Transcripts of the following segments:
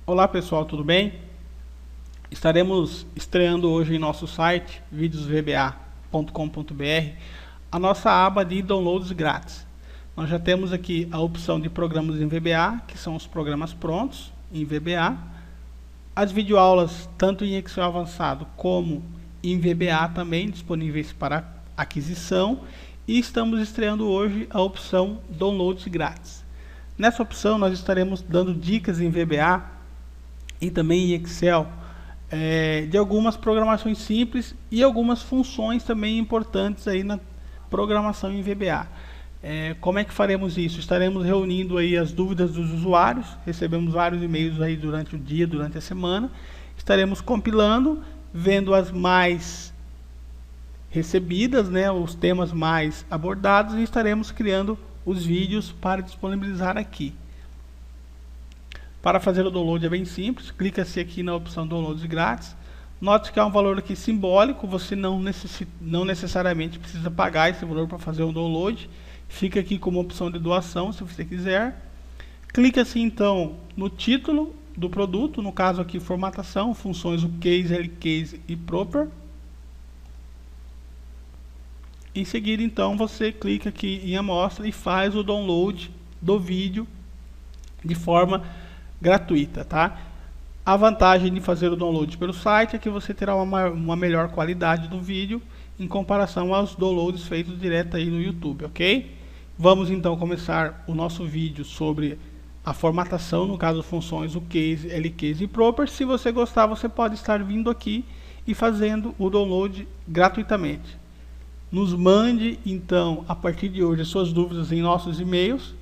Olá pessoal, tudo bem? Estaremos estreando hoje em nosso site videosvba.com.br a nossa aba de downloads grátis. Nós já temos aqui a opção de programas em VBA, que são os programas prontos em VBA, as videoaulas tanto em Excel avançado como em VBA também disponíveis para aquisição, e estamos estreando hoje a opção downloads grátis. Nessa opção nós estaremos dando dicas em VBA e também em Excel de algumas programações simples e algumas funções também importantes aí na programação em VBA. Como é que faremos isso? Estaremos reunindo aí as dúvidas dos usuários, recebemos vários e-mails aí durante o dia, durante a semana, estaremos compilando, vendo as mais recebidas, né, os temas mais abordados, e estaremos criando os vídeos para disponibilizar aqui. Para fazer o download é bem simples, clica-se aqui na opção downloads grátis. Note que há um valor aqui simbólico, você não necessariamente precisa pagar esse valor para fazer o download. Fica aqui como opção de doação, se você quiser. Clica-se então no título do produto, no caso aqui formatação, funções UCase, LCase e Proper. Em seguida então você clica aqui em amostra e faz o download do vídeo de forma gratuita, tá? A vantagem de fazer o download pelo site é que você terá uma melhor qualidade do vídeo em comparação aos downloads feitos direto aí no YouTube, ok? Vamos então começar o nosso vídeo sobre a formatação, no caso funções UCase, LCase e Proper. Se você gostar, você pode estar vindo aqui e fazendo o download gratuitamente. Nos mande então a partir de hoje as suas dúvidas em nossos e-mails,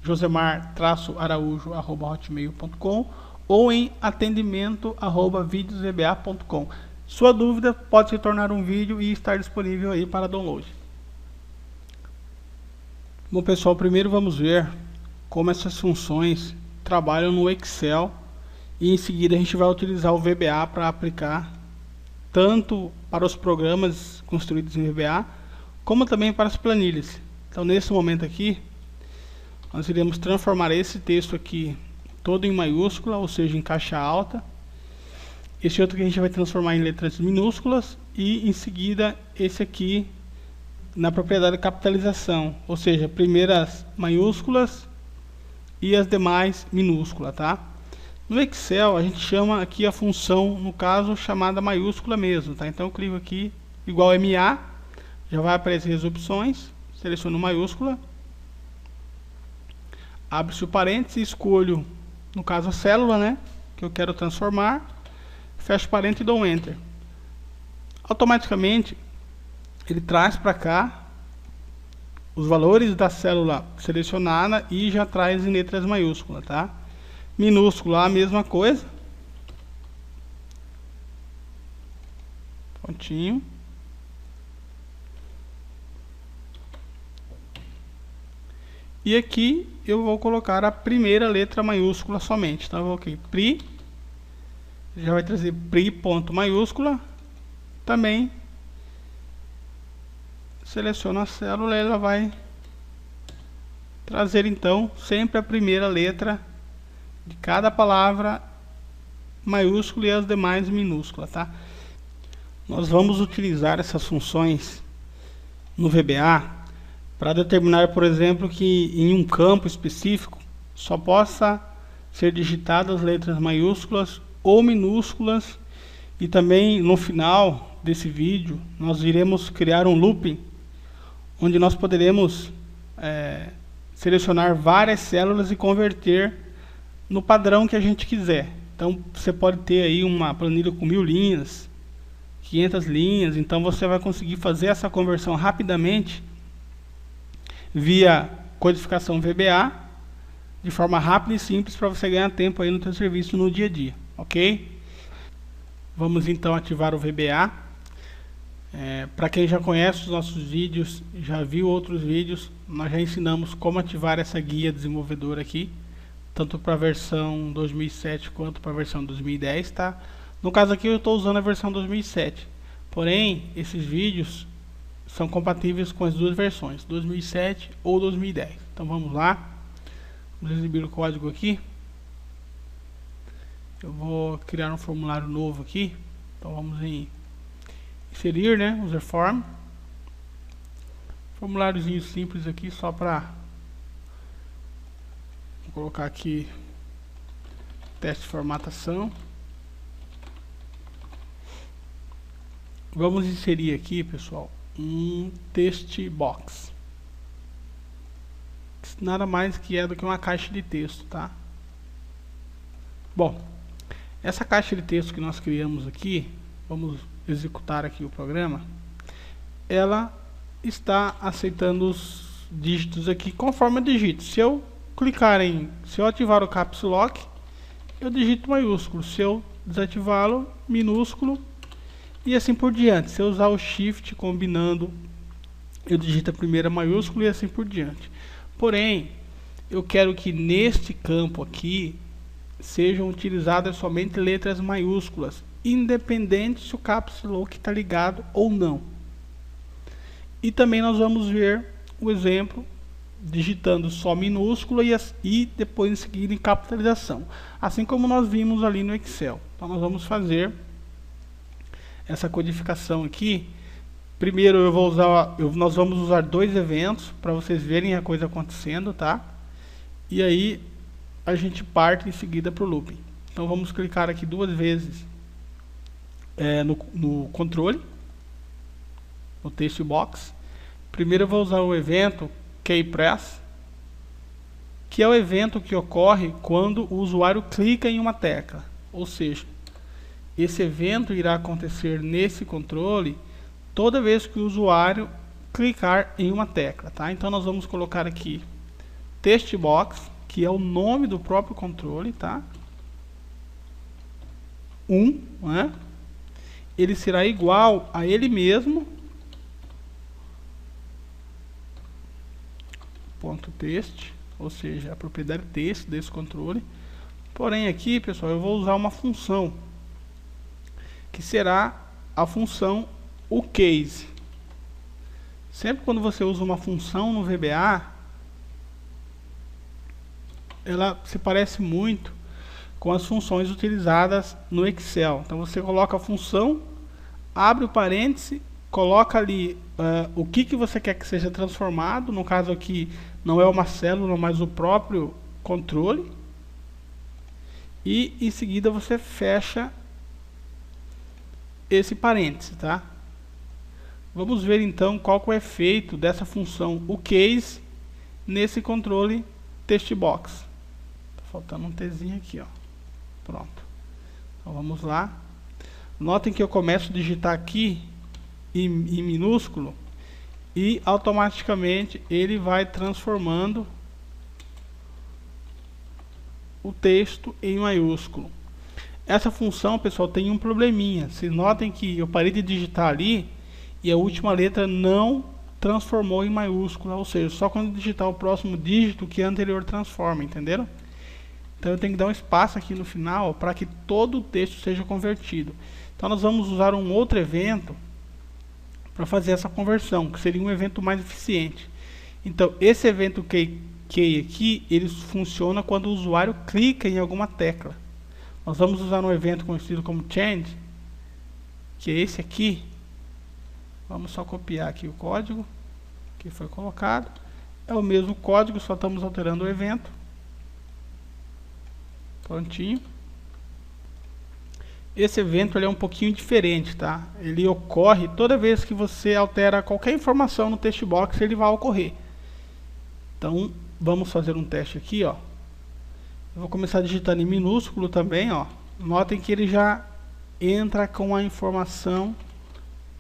josemar-araújo@hotmail.com ou em atendimento@videosvba.com. Sua dúvida pode se tornar um vídeo e estar disponível aí para download. Bom pessoal, primeiro vamos ver como essas funções trabalham no Excel, e em seguida a gente vai utilizar o VBA para aplicar tanto para os programas construídos em VBA como também para as planilhas. Então nesse momento aqui nós iremos transformar esse texto aqui todo em maiúscula, ou seja, em caixa alta. Esse outro que a gente vai transformar em letras minúsculas, e em seguida esse aqui na propriedade de capitalização, ou seja, primeiras maiúsculas e as demais minúsculas, tá? No Excel a gente chama aqui a função, no caso, chamada maiúscula mesmo, tá? Então eu clico aqui, igual MA, já vai aparecer as opções, seleciono maiúscula, abre-se o parênteses, escolho, no caso, a célula, né, que eu quero transformar, fecho o parênteses e dou um Enter. Automaticamente, ele traz para cá os valores da célula selecionada e já traz em letras maiúsculas, tá? Minúscula, a mesma coisa. Pontinho. E aqui eu vou colocar a primeira letra maiúscula somente. Então eu vou aqui, PRI, já vai trazer PRI ponto maiúscula. Também seleciono a célula e ela vai trazer então sempre a primeira letra de cada palavra maiúscula e as demais minúsculas, tá? Nós vamos utilizar essas funções no VBA para determinar, por exemplo, que em um campo específico só possa ser digitadas letras maiúsculas ou minúsculas. E também no final desse vídeo nós iremos criar um looping onde nós poderemos selecionar várias células e converter no padrão que a gente quiser. Então você pode ter aí uma planilha com 1000 linhas, 500 linhas, então você vai conseguir fazer essa conversão rapidamente via codificação VBA, de forma rápida e simples, para você ganhar tempo aí no seu serviço no dia a dia, ok? Vamos então ativar o VBA. Para quem já conhece os nossos vídeos, já viu outros vídeos, nós já ensinamos como ativar essa guia desenvolvedora aqui, tanto para a versão 2007 quanto para a versão 2010, tá? No caso aqui eu estou usando a versão 2007, porém esses vídeos são compatíveis com as duas versões, 2007 ou 2010. Então vamos lá, vamos exibir o código aqui. Eu vou criar um formulário novo aqui. Então vamos em inserir, né, user form. Formuláriozinho simples aqui, só para vou colocar aqui teste de formatação. Vamos inserir aqui, pessoal, um text box. Nada mais que é do que uma caixa de texto, tá? Bom, essa caixa de texto que nós criamos aqui, vamos executar aqui o programa, ela está aceitando os dígitos aqui conforme eu digito. Se eu ativar o Caps Lock, eu digito maiúsculo. Se eu desativá-lo, minúsculo. E assim por diante. Se eu usar o Shift combinando, eu digito a primeira maiúsculo e assim por diante. Porém, eu quero que neste campo aqui sejam utilizadas somente letras maiúsculas, independente se o Caps Lock está ligado ou não. E também nós vamos ver o exemplo digitando só minúscula e depois em seguida em capitalização, assim como nós vimos ali no Excel. Então nós vamos fazer essa codificação aqui. Primeiro nós vamos usar dois eventos para vocês verem a coisa acontecendo, tá? E aí a gente parte em seguida para o looping. Então vamos clicar aqui duas vezes no controle, no text box. Primeiro eu vou usar o evento keyPress, que é o evento que ocorre quando o usuário clica em uma tecla. Ou seja, esse evento irá acontecer nesse controle toda vez que o usuário clicar em uma tecla, tá? Então nós vamos colocar aqui text box, que é o nome do próprio controle, tá? Né? Ele será igual a ele mesmo, ponto text, ou seja, a propriedade text desse controle. Porém aqui, pessoal, eu vou usar uma função que será a função uCase. Sempre quando você usa uma função no VBA, ela se parece muito com as funções utilizadas no Excel. Então você coloca a função, abre o parêntese, coloca ali o que você quer que seja transformado. No caso aqui não é uma célula, mas o próprio controle. E em seguida você fecha esse parêntese, tá? Vamos ver então qual que é o efeito dessa função uCase nesse controle textbox. Tá faltando um Tzinho aqui, ó. Pronto. Então vamos lá. Notem que eu começo a digitar aqui em minúsculo e automaticamente ele vai transformando o texto em maiúsculo. Essa função, pessoal, tem um probleminha. Vocês notem que eu parei de digitar ali e a última letra não transformou em maiúscula, ou seja, só quando digitar o próximo dígito que a anterior transforma, entenderam? Então eu tenho que dar um espaço aqui no final para que todo o texto seja convertido. Então nós vamos usar um outro evento para fazer essa conversão, que seria um evento mais eficiente. Então esse evento key aqui, ele funciona quando o usuário clica em alguma tecla. Nós vamos usar um evento conhecido como change, que é esse aqui. Vamos só copiar aqui o código que foi colocado. É o mesmo código, só estamos alterando o evento. Prontinho. Esse evento ele é um pouquinho diferente, tá? Ele ocorre toda vez que você altera qualquer informação no textbox, ele vai ocorrer. Então, vamos fazer um teste aqui, ó. Eu vou começar digitando em minúsculo também, ó. Notem que ele já entra com a informação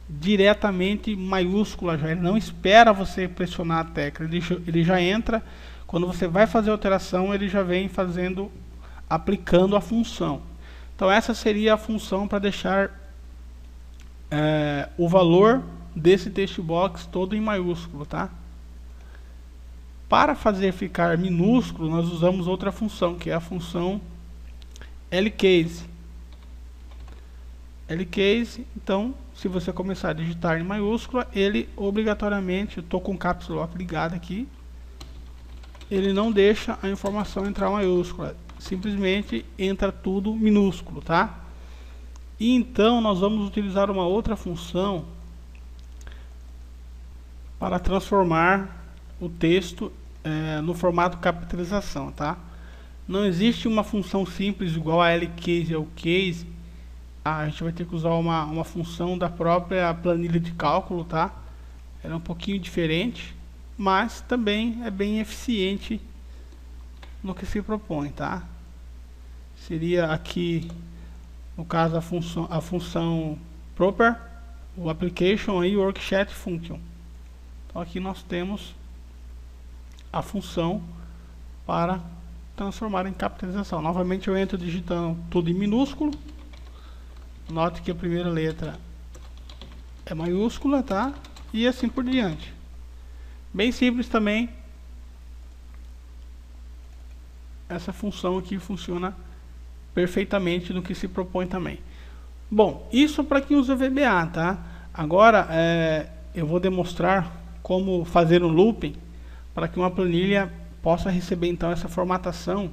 diretamente maiúscula já. Ele não espera você pressionar a tecla. Ele já entra, quando você vai fazer a alteração, ele já vem aplicando a função. Então essa seria a função para deixar o valor desse textbox todo em maiúsculo, tá? Para fazer ficar minúsculo, nós usamos outra função, que é a função lcase. Lcase, então, se você começar a digitar em maiúscula, ele obrigatoriamente, eu estou com o Caps Lock ligado aqui, ele não deixa a informação entrar em maiúscula. simplesmente entra tudo minúsculo, tá? E então nós vamos utilizar uma outra função para transformar o texto no formato capitalização, tá? Não existe uma função simples igual a lcase ou case. A gente vai ter que usar uma função da própria planilha de cálculo, tá? Ela é um pouquinho diferente, mas também é bem eficiente no que se propõe, tá? Seria aqui, no caso, a função proper, o application e o worksheet function. Então aqui nós temos a função para transformar em capitalização. Novamente eu entro digitando tudo em minúsculo. Note que a primeira letra é maiúscula, tá? E assim por diante. Bem simples também. Essa função aqui funciona perfeitamente no que se propõe também. Bom, isso para quem usa VBA, tá? Agora eu vou demonstrar como fazer um looping para que uma planilha possa receber então essa formatação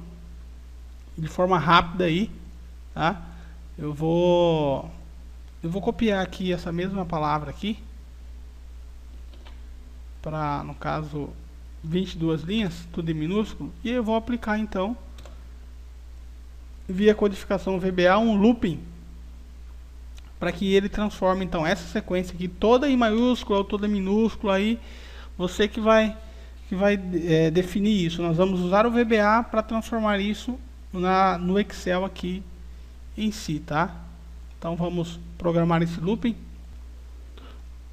de forma rápida aí, tá? Eu vou copiar aqui essa mesma palavra aqui para, no caso, 22 linhas, tudo em minúsculo, e eu vou aplicar então via codificação VBA um looping para que ele transforme então essa sequência aqui toda em maiúscula ou toda em minúscula. Aí você que vai definir isso. Nós vamos usar o VBA para transformar isso no Excel aqui em si, tá? Então vamos programar esse looping.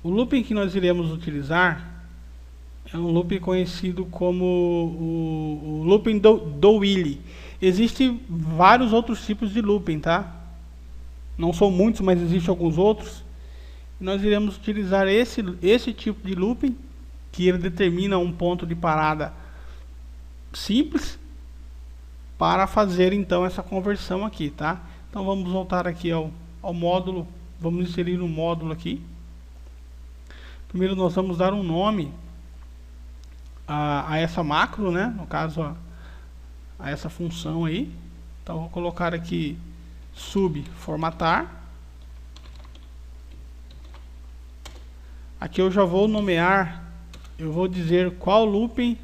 O looping que nós iremos utilizar é um looping conhecido como o looping do while. Existem vários outros tipos de looping, tá? Não são muitos, mas existem alguns outros. Nós iremos utilizar esse tipo de looping, que ele determina um ponto de parada simples para fazer então essa conversão aqui, tá? Então vamos voltar aqui ao módulo, vamos inserir um módulo aqui. Primeiro nós vamos dar um nome a essa macro, né? No caso a essa função aí. Então vou colocar aqui formatar. Aqui eu já vou nomear, eu vou dizer qual looping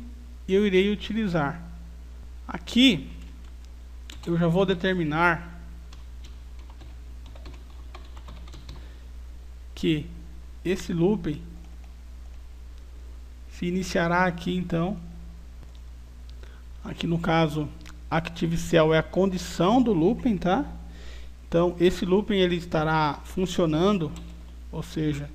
eu irei utilizar. Aqui eu já vou determinar que esse looping se iniciará aqui então. Aqui no caso ActiveCell é a condição do looping, tá? Então esse looping ele estará funcionando, ou seja,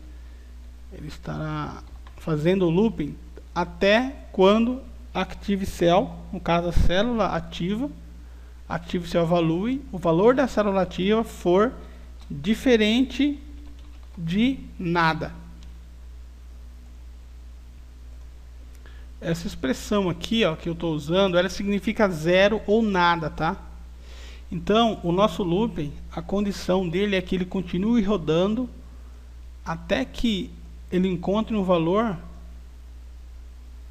ele estará fazendo o looping até quando ActiveCell, no caso a célula ativa, ActiveCell value, o valor da célula ativa for diferente de nada. Essa expressão aqui, ó, que eu estou usando, ela significa zero ou nada, tá? Então, o nosso looping, a condição dele é que ele continue rodando até que ele encontre um valor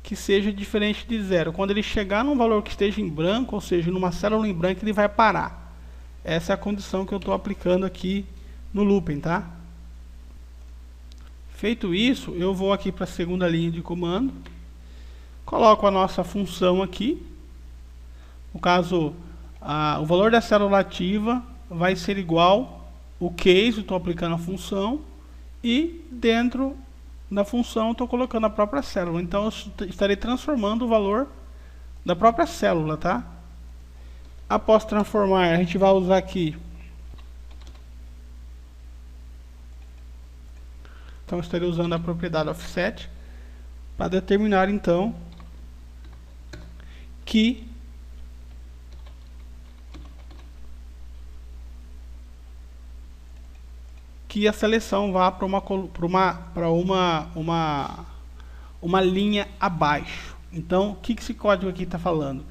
que seja diferente de zero. Quando ele chegar num valor que esteja em branco, ou seja, numa célula em branco, ele vai parar. Essa é a condição que eu estou aplicando aqui no looping, tá? Feito isso, eu vou aqui para a segunda linha de comando, coloco a nossa função aqui. No caso, o valor da célula ativa vai ser igual o case, estou aplicando a função, e dentro da função estou colocando a própria célula. Então eu estarei transformando o valor da própria célula, tá? Após transformar, a gente vai usar aqui. Então eu estarei usando a propriedade offset para determinar então que a seleção vá para uma linha abaixo. Então, o que esse código aqui está falando?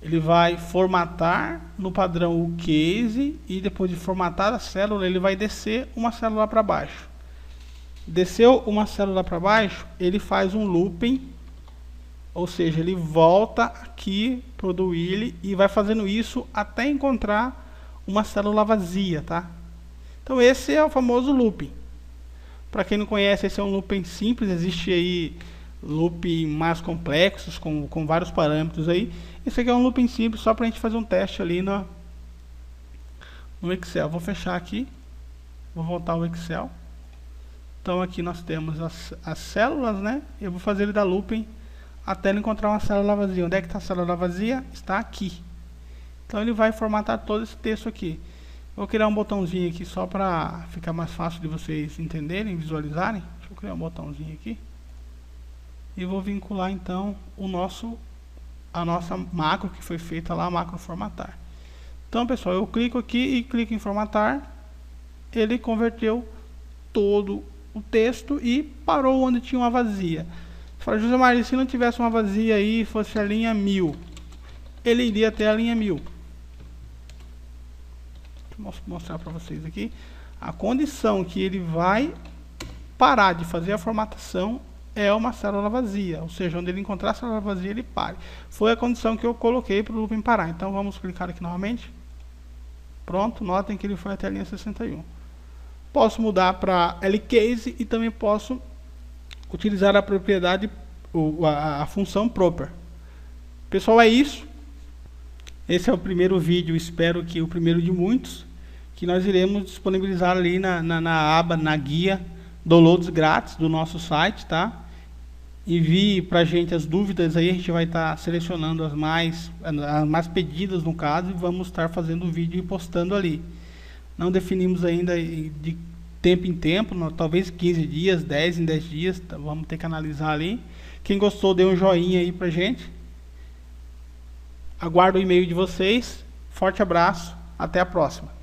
Ele vai formatar no padrão o case e depois de formatar a célula, ele vai descer uma célula para baixo. Desceu uma célula para baixo, ele faz um looping, Ou seja, ele volta aqui pro do Willy e vai fazendo isso até encontrar uma célula vazia, tá? Então esse é o famoso looping. Para quem não conhece, esse é um looping simples. Existe aí looping mais complexos com vários parâmetros aí. Esse aqui é um looping simples só para a gente fazer um teste ali no Excel. Vou fechar aqui, vou voltar ao Excel. Então aqui nós temos as células, né? Eu vou fazer ele dar looping até ele encontrar uma célula vazia. Onde é que está a célula vazia? Está aqui. Então ele vai formatar todo esse texto aqui. Vou criar um botãozinho aqui só para ficar mais fácil de vocês entenderem, visualizarem. Deixa eu criar um botãozinho aqui. E vou vincular então a nossa macro que foi feita lá, a macro formatar. Então, pessoal, eu clico aqui e clico em formatar. Ele converteu todo o texto e parou onde tinha uma vazia. Você fala, José Maria, se não tivesse uma vazia aí, fosse a linha 1000, ele iria até a linha 1000. Vou mostrar para vocês aqui. A condição que ele vai parar de fazer a formatação é uma célula vazia, ou seja, onde ele encontrar a célula vazia, ele pare. Foi a condição que eu coloquei para o looping parar. Então vamos clicar aqui novamente. Pronto, notem que ele foi até a linha 61. Posso mudar para LCase e também posso utilizar a propriedade, a função proper. Pessoal, é isso. Esse é o primeiro vídeo, espero que o primeiro de muitos, que nós iremos disponibilizar ali na aba, na guia, downloads grátis do nosso site, tá? Envie para a gente as dúvidas aí, a gente vai estar selecionando as mais pedidas no caso, e vamos estar fazendo o vídeo e postando ali. Não definimos ainda de tempo em tempo, talvez 15 dias, 10 em 10 dias, tá? Vamos ter que analisar ali. Quem gostou, dê um joinha aí pra gente. Aguardo o e-mail de vocês. Forte abraço, até a próxima.